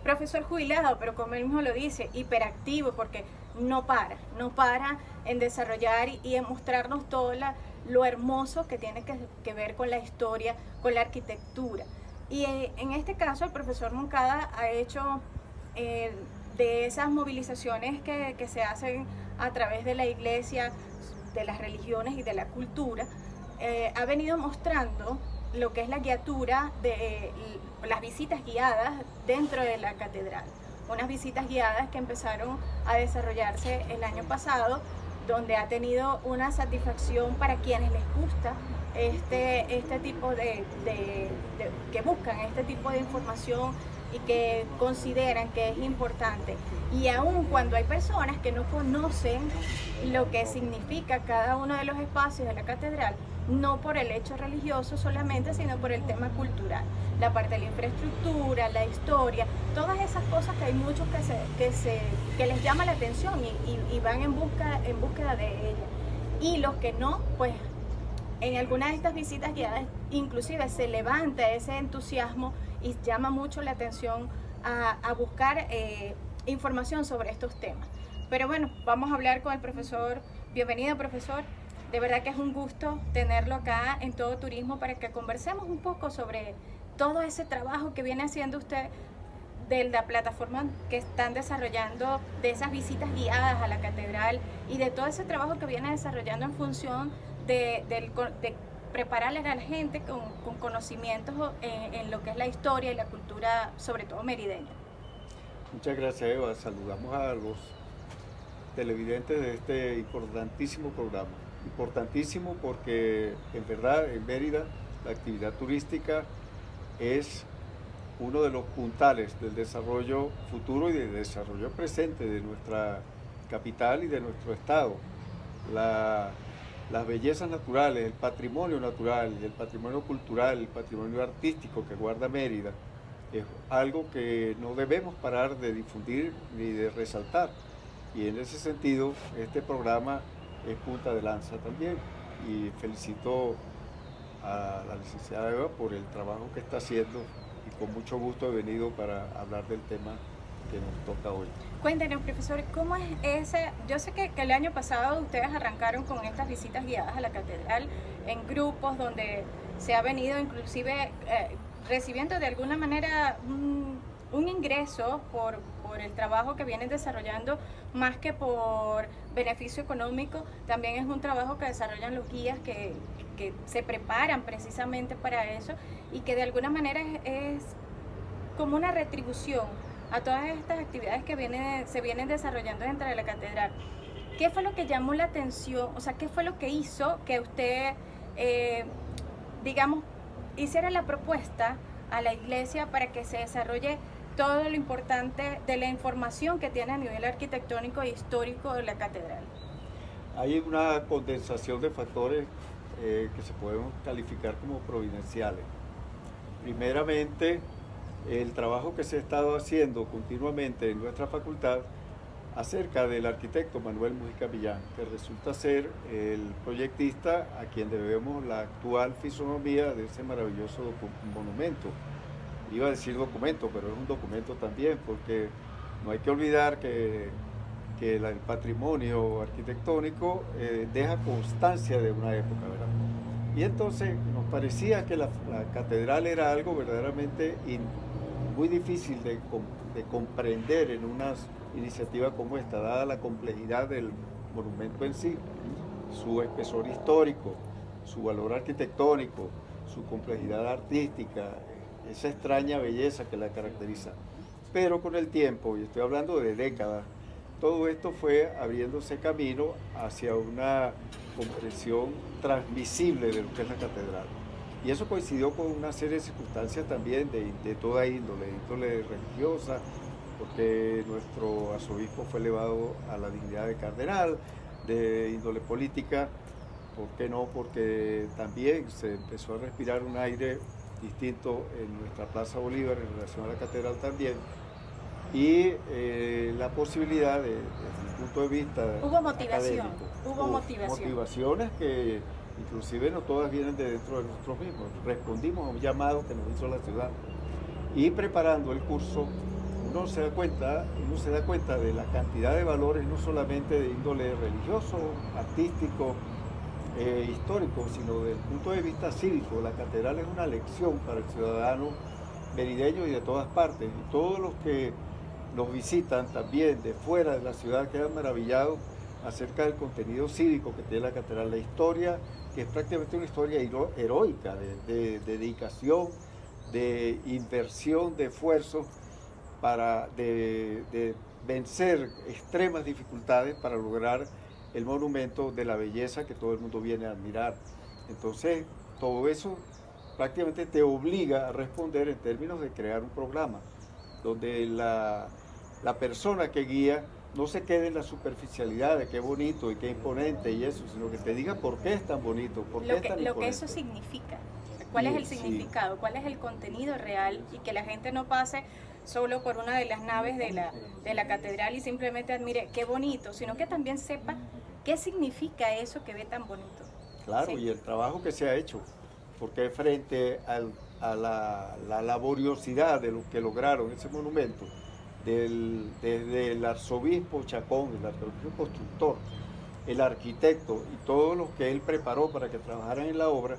profesor jubilado, pero como él mismo lo dice, hiperactivo, porque no para en desarrollar y en mostrarnos todo lo hermoso que tiene que ver con la historia, con la arquitectura. Y en este caso el profesor Moncada ha hecho de esas movilizaciones que se hacen a través de la iglesia, de las religiones y de la cultura, ha venido mostrando lo que es la guiatura de las visitas guiadas dentro de la catedral. Unas visitas guiadas que empezaron a desarrollarse el año pasado, donde ha tenido una satisfacción para quienes les gusta este tipo que buscan este tipo de información y que consideran que es importante. Y aun cuando hay personas que no conocen lo que significa cada uno de los espacios de la catedral, no por el hecho religioso solamente, sino por el tema cultural, la parte de la infraestructura, la historia, todas esas cosas que hay muchos que les llama la atención y van en búsqueda de ella. Y los que no, pues en algunas de estas visitas guiadas inclusive se levanta ese entusiasmo y llama mucho la atención a buscar información sobre estos temas. Pero bueno, vamos a hablar con el profesor. Bienvenido, profesor. De verdad que es un gusto tenerlo acá en Todo Turismo para que conversemos un poco sobre todo ese trabajo que viene haciendo usted de la plataforma que están desarrollando, de esas visitas guiadas a la catedral y de todo ese trabajo que viene desarrollando en función de prepararle a la gente con conocimientos en lo que es la historia y la cultura, sobre todo merideña. Muchas gracias, Eva. Saludamos a los televidentes de este importantísimo programa. Importantísimo porque en verdad en Mérida la actividad turística es uno de los puntales del desarrollo futuro y del desarrollo presente de nuestra capital y de nuestro estado. Las bellezas naturales, el patrimonio natural, el patrimonio cultural, el patrimonio artístico que guarda Mérida es algo que no debemos parar de difundir ni de resaltar. Y en ese sentido, este programa es punta de lanza también, y felicito a la licenciada Eva por el trabajo que está haciendo y con mucho gusto he venido para hablar del tema que nos toca hoy. Cuéntenos, profesor, ¿cómo es ese? Yo sé que el año pasado ustedes arrancaron con estas visitas guiadas a la catedral en grupos donde se ha venido inclusive recibiendo de alguna manera un ingreso por el trabajo que vienen desarrollando, más que por beneficio económico. También es un trabajo que desarrollan los guías que se preparan precisamente para eso y que de alguna manera es como una retribución a todas estas actividades que se vienen desarrollando dentro de la catedral. ¿Qué fue lo que llamó la atención? O sea, ¿qué fue lo que hizo que usted, digamos, hiciera la propuesta a la iglesia para que se desarrolle todo lo importante de la información que tiene a nivel arquitectónico e histórico de la catedral? Hay una condensación de factores que se pueden calificar como providenciales. Primeramente, el trabajo que se ha estado haciendo continuamente en nuestra facultad acerca del arquitecto Manuel Mujica Millán, que resulta ser el proyectista a quien debemos la actual fisonomía de ese maravilloso monumento. Iba a decir documento, pero es un documento también, porque no hay que olvidar que el patrimonio arquitectónico deja constancia de una época, ¿verdad? Y entonces nos parecía que la catedral era algo verdaderamente muy difícil de comprender en una iniciativa como esta, dada la complejidad del monumento en sí, su espesor histórico, su valor arquitectónico, su complejidad artística, esa extraña belleza que la caracteriza. Pero con el tiempo, y estoy hablando de décadas, todo esto fue abriéndose camino hacia una comprensión transmisible de lo que es la catedral. Y eso coincidió con una serie de circunstancias también de toda índole religiosa, porque nuestro arzobispo fue elevado a la dignidad de cardenal, de índole política, ¿por qué no? Porque también se empezó a respirar un aire distinto en nuestra Plaza Bolívar en relación a la catedral también, y la posibilidad desde mi punto de vista hubo motivación, académico, hubo motivaciones que inclusive no todas vienen de dentro de nosotros mismos. Respondimos a un llamado que nos hizo la ciudad y preparando el curso uno se da cuenta de la cantidad de valores, no solamente de índole religioso, artístico, histórico, sino desde el punto de vista cívico. La catedral es una lección para el ciudadano merideño y de todas partes. Y todos los que nos visitan también de fuera de la ciudad quedan maravillados acerca del contenido cívico que tiene la catedral, la historia, que es prácticamente una historia heroica, de dedicación, de inversión, de esfuerzo, de vencer extremas dificultades para lograr el monumento de la belleza que todo el mundo viene a admirar. Entonces, todo eso prácticamente te obliga a responder en términos de crear un programa, donde la persona que guía no se quede en la superficialidad de qué bonito y qué imponente y eso, sino que te diga por qué es tan bonito, por qué es tan imponente. Lo que eso significa, cuál es el significado, cuál es el contenido real, y que la gente no pase solo por una de las naves de la catedral y simplemente admire qué bonito, sino que también sepa qué significa eso que ve tan bonito. Claro, ¿sí? Y el trabajo que se ha hecho, porque frente a la laboriosidad de lo que lograron ese monumento, desde el arzobispo Chacón, el arzobispo constructor, el arquitecto y todos los que él preparó para que trabajaran en la obra,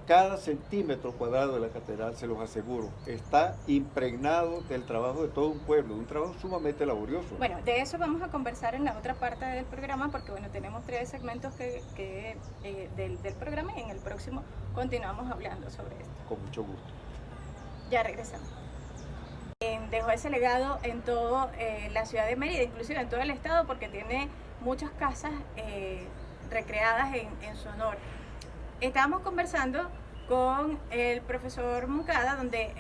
cada centímetro cuadrado de la catedral, se los aseguro, está impregnado del trabajo de todo un pueblo, un trabajo sumamente laborioso. Bueno, de eso vamos a conversar en la otra parte del programa, porque bueno, tenemos 3 segmentos del programa, y en el próximo continuamos hablando sobre esto. Con mucho gusto. Ya regresamos. Dejó ese legado en toda la ciudad de Mérida, inclusive en todo el estado, porque tiene muchas casas recreadas en su honor. Estábamos conversando con el profesor Moncada, donde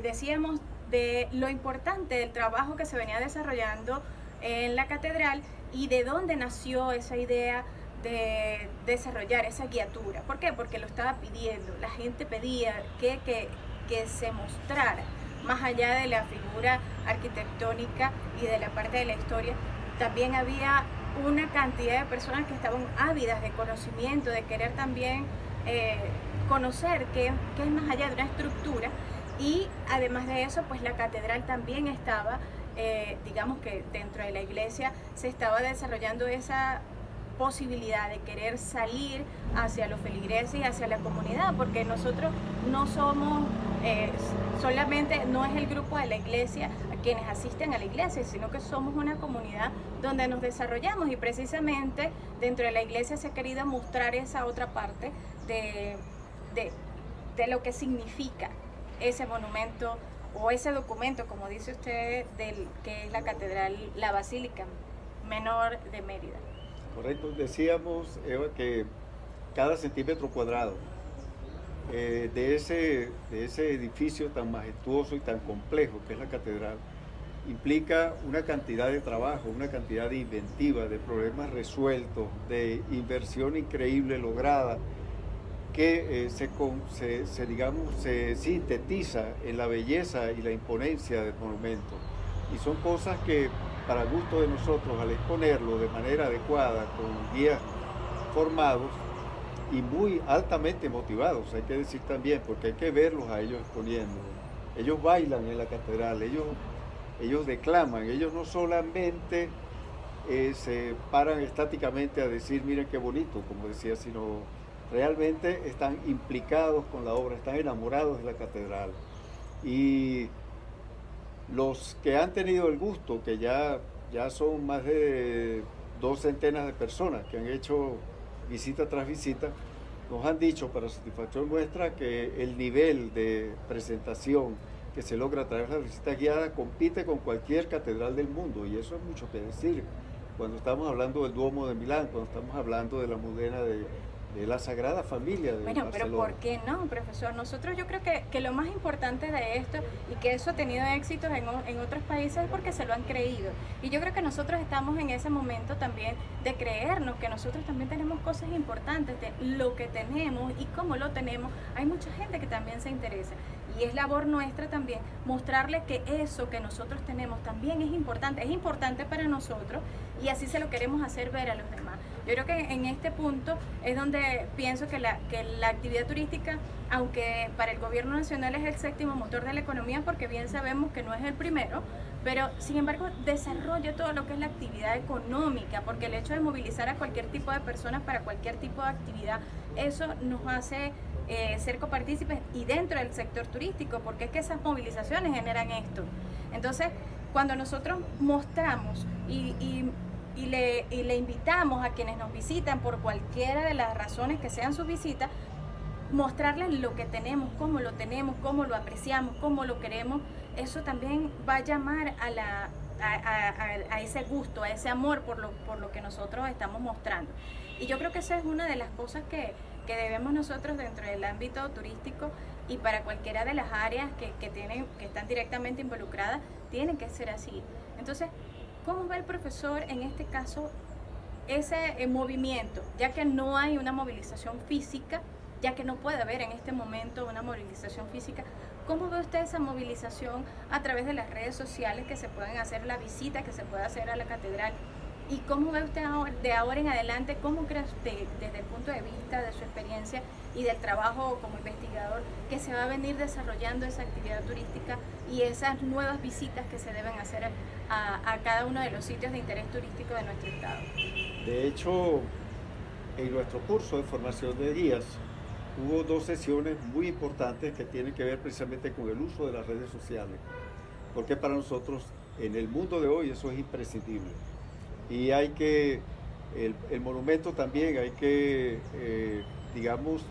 decíamos de lo importante del trabajo que se venía desarrollando en la catedral y de dónde nació esa idea de desarrollar esa guiatura. ¿Por qué? Porque lo estaba pidiendo, la gente pedía que se mostrara, más allá de la figura arquitectónica y de la parte de la historia. También había una cantidad de personas que estaban ávidas de conocimiento, de querer también conocer qué es más allá de una estructura. Y además de eso, pues la catedral también estaba, digamos que dentro de la iglesia se estaba desarrollando esa posibilidad de querer salir hacia los feligreses y hacia la comunidad, porque nosotros no somos solamente, no es el grupo de la iglesia quienes asisten a la iglesia, sino que somos una comunidad donde nos desarrollamos, y precisamente dentro de la iglesia se ha querido mostrar esa otra parte de lo que significa ese monumento o ese documento, como dice usted, que es la catedral, la Basílica Menor de Mérida. Correcto, decíamos, Eva, que cada centímetro cuadrado de ese edificio tan majestuoso y tan complejo que es la catedral implica una cantidad de trabajo, una cantidad de inventiva, de problemas resueltos, de inversión increíble lograda, que se sintetiza en la belleza y la imponencia del monumento. Y son cosas que, para gusto de nosotros, al exponerlo de manera adecuada, con guías formados y muy altamente motivados, hay que decir también, porque hay que verlos a ellos exponiendo. Ellos bailan en la catedral, ellos declaman, ellos no solamente se paran estáticamente a decir, miren qué bonito, como decía, sino realmente están implicados con la obra, están enamorados de la catedral. Y los que han tenido el gusto, que ya son más de 2 centenas de personas que han hecho visita tras visita, nos han dicho, para satisfacción nuestra, que el nivel de presentación que se logra a través de la visita guiada compite con cualquier catedral del mundo, y eso es mucho que decir. Cuando estamos hablando del Duomo de Milán, cuando estamos hablando de la Modena de la Sagrada Familia de Barcelona. Pero ¿por qué no, profesor? Nosotros, yo creo que lo más importante de esto, y que eso ha tenido éxitos en otros países, es porque se lo han creído. Y yo creo que nosotros estamos en ese momento también de creernos que nosotros también tenemos cosas importantes, de lo que tenemos y cómo lo tenemos. Hay mucha gente que también se interesa. Y es labor nuestra también mostrarle que eso que nosotros tenemos también es importante para nosotros, y así se lo queremos hacer ver a los demás. Yo creo que en este punto es donde pienso que la actividad turística, aunque para el gobierno nacional es el 7º motor de la economía, porque bien sabemos que no es el primero, pero sin embargo desarrolla todo lo que es la actividad económica, porque el hecho de movilizar a cualquier tipo de personas para cualquier tipo de actividad, eso nos hace ser copartícipes y dentro del sector turístico, porque es que esas movilizaciones generan esto. Entonces, cuando nosotros mostramos y le invitamos a quienes nos visitan por cualquiera de las razones que sean sus visitas, mostrarles lo que tenemos, cómo lo apreciamos, cómo lo queremos, eso también va a llamar a ese gusto, a ese amor por lo que nosotros estamos mostrando. Y yo creo que esa es una de las cosas que debemos nosotros dentro del ámbito turístico y para cualquiera de las áreas que están directamente involucradas, tienen que ser así. Entonces, ¿cómo ve el profesor en este caso ese movimiento? Ya que no hay una movilización física, ya que no puede haber en este momento una movilización física, ¿cómo ve usted esa movilización a través de las redes sociales que se pueden hacer, la visita que se puede hacer a la catedral? ¿Y cómo ve usted de ahora en adelante, cómo cree usted, desde el punto de vista de su experiencia y del trabajo como investigador, que se va a venir desarrollando esa actividad turística y esas nuevas visitas que se deben hacer a cada uno de los sitios de interés turístico de nuestro estado? De hecho, en nuestro curso de formación de guías, hubo 2 sesiones muy importantes que tienen que ver precisamente con el uso de las redes sociales, porque para nosotros en el mundo de hoy eso es imprescindible. Y hay que, el monumento también hay que, digamos,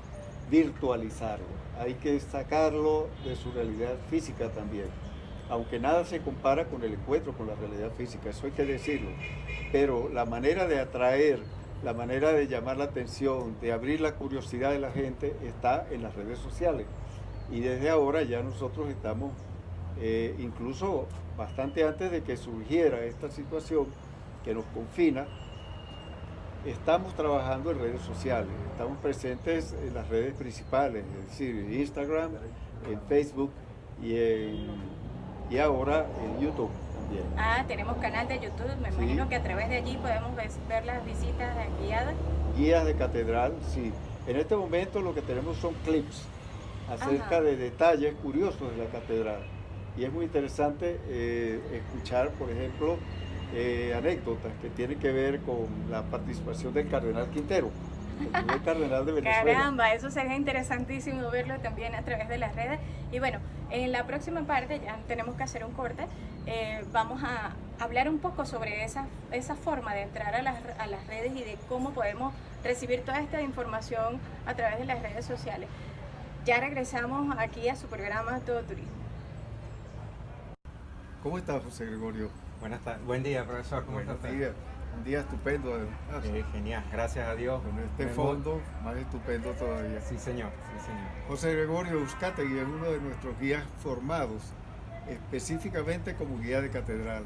virtualizarlo, hay que sacarlo de su realidad física también, aunque nada se compara con el encuentro con la realidad física, eso hay que decirlo, pero la manera de atraer, la manera de llamar la atención, de abrir la curiosidad de la gente está en las redes sociales. Y desde ahora ya nosotros estamos, incluso bastante antes de que surgiera esta situación que nos confina, estamos trabajando en redes sociales, estamos presentes en las redes principales, es decir, en Instagram, en Facebook y ahora en YouTube también. Ah, tenemos canal de YouTube, me imagino que a través de allí podemos ver las visitas guiadas. Guías de catedral, sí. En este momento lo que tenemos son clips acerca de detalles curiosos de la catedral. Y es muy interesante escuchar, por ejemplo, anécdotas que tienen que ver con la participación del cardenal Quintero, el primer cardenal de Venezuela. Caramba, eso sería interesantísimo verlo también a través de las redes. Y bueno, en la próxima parte, ya tenemos que hacer un corte, vamos a hablar un poco sobre esa forma de entrar a las redes y de cómo podemos recibir toda esta información a través de las redes sociales. Ya regresamos aquí a su programa Todo Turismo. ¿Cómo estás, José Gregorio? Buenas tardes. Buen día, profesor. ¿Cómo está usted? Un día estupendo, además. Genial, gracias a Dios. Con este fondo, más estupendo todavía. Sí, señor. Sí, señor. José Gregorio Uzcategui es uno de nuestros guías formados específicamente como guía de catedral,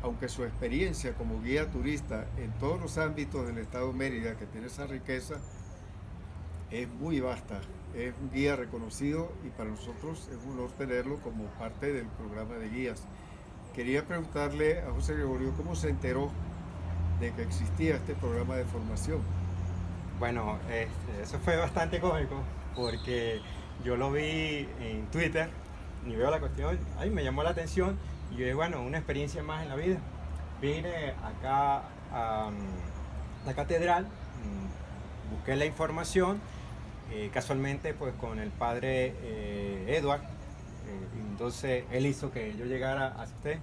aunque su experiencia como guía turista en todos los ámbitos del estado Mérida, que tiene esa riqueza, es muy vasta. Es un guía reconocido y para nosotros es un honor tenerlo como parte del programa de guías. Quería preguntarle a José Gregorio cómo se enteró de que existía este programa de formación. Bueno, eso fue bastante cómico porque yo lo vi en Twitter, ni veo la cuestión, ahí me llamó la atención y yo dije, bueno, una experiencia más en la vida. Vine acá a la catedral, busqué la información, casualmente pues con el padre Edward, entonces él hizo que yo llegara hasta usted.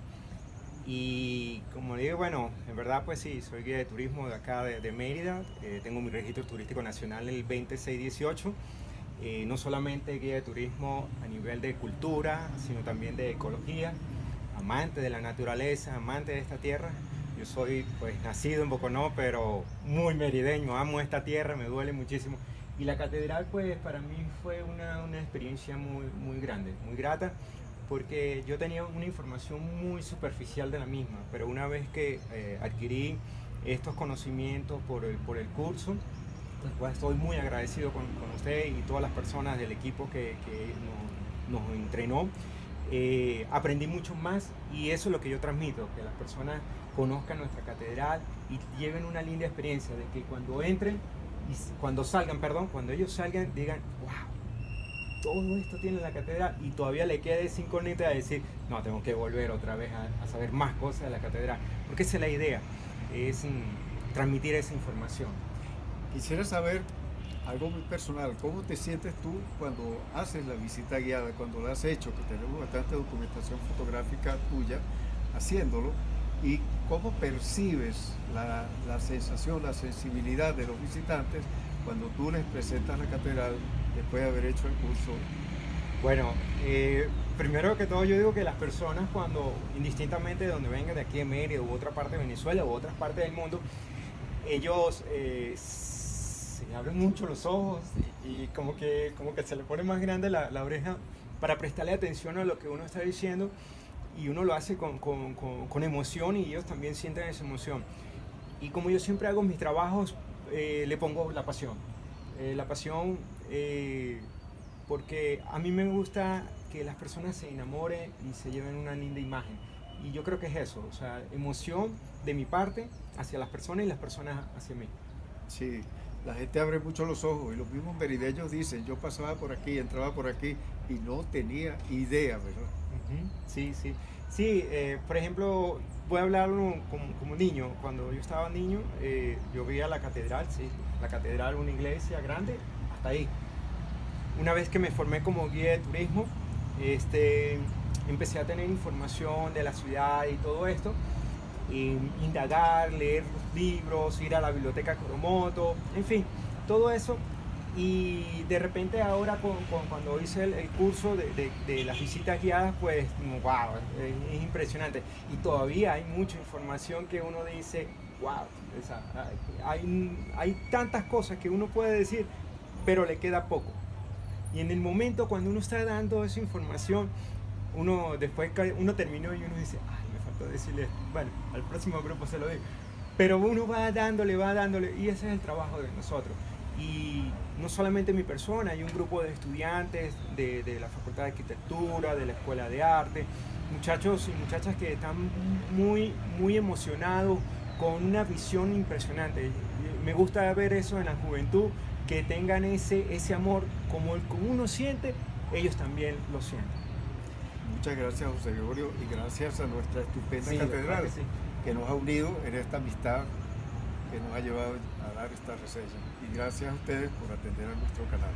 Y como le digo, bueno, en verdad pues sí, soy guía de turismo de acá de Mérida, tengo mi registro turístico nacional el 2618, no solamente guía de turismo a nivel de cultura, sino también de ecología, amante de la naturaleza, amante de esta tierra. Yo soy pues nacido en Boconó, pero muy merideño, amo esta tierra, me duele muchísimo. Y la catedral pues para mí fue una experiencia muy grande, muy grata, porque yo tenía una información muy superficial de la misma, pero una vez que adquirí estos conocimientos por el curso, pues estoy muy agradecido con usted y todas las personas del equipo que nos entrenó. Aprendí mucho más y eso es lo que yo transmito, que las personas conozcan nuestra catedral y lleven una linda experiencia de que cuando entren, cuando ellos salgan, digan, wow, todo esto tiene la catedral y todavía le queda esa incógnita de decir, no, tengo que volver otra vez a saber más cosas de la catedral, porque esa es la idea, es transmitir esa información. Quisiera saber algo muy personal, ¿cómo te sientes tú cuando haces la visita guiada, cuando la has hecho, que tenemos bastante documentación fotográfica tuya haciéndolo, y cómo percibes la sensación, la sensibilidad de los visitantes cuando tú les presentas la catedral después de haber hecho el curso? Bueno, primero que todo yo digo que las personas cuando, indistintamente de donde vengan, de aquí de Mérida u otra parte de Venezuela u otras partes del mundo, ellos se abren mucho los ojos y como que se le pone más grande la oreja para prestarle atención a lo que uno está diciendo, y uno lo hace con emoción y ellos también sienten esa emoción. Y como yo siempre hago mis trabajos, le pongo la pasión. Porque a mí me gusta que las personas se enamoren y se lleven una linda imagen. Y yo creo que es eso, o sea, emoción de mi parte hacia las personas y las personas hacia mí. Sí, la gente abre mucho los ojos y los mismos merideños dicen, yo pasaba por aquí, entraba por aquí y no tenía idea, ¿verdad? Sí, sí. Sí, por ejemplo, voy a hablar como niño. Cuando yo estaba niño, yo veía la catedral, sí, la catedral, una iglesia grande, hasta ahí. Una vez que me formé como guía de turismo, empecé a tener información de la ciudad y todo esto, indagar, leer libros, ir a la biblioteca Coromoto, en fin, todo eso. Y de repente ahora cuando hice el curso de las visitas guiadas, pues wow, es impresionante. Y todavía hay mucha información que uno dice, wow, o sea, hay tantas cosas que uno puede decir, pero le queda poco. Y en el momento cuando uno está dando esa información, después uno terminó y uno dice, ay, me faltó decirle esto. Bueno, al próximo grupo se lo digo. Pero uno va dándole, y ese es el trabajo de nosotros. Y no solamente mi persona, hay un grupo de estudiantes de la Facultad de Arquitectura, de la Escuela de Arte, muchachos y muchachas que están muy, muy emocionados, con una visión impresionante. Me gusta ver eso en la juventud, que tengan ese amor como el que uno siente, ellos también lo sienten. Muchas gracias, José Gregorio, y gracias a nuestra estupenda Sí, catedral que sí. que nos ha unido en esta amistad que nos ha llevado a dar esta reseña. Y gracias a ustedes por atender a nuestro canal.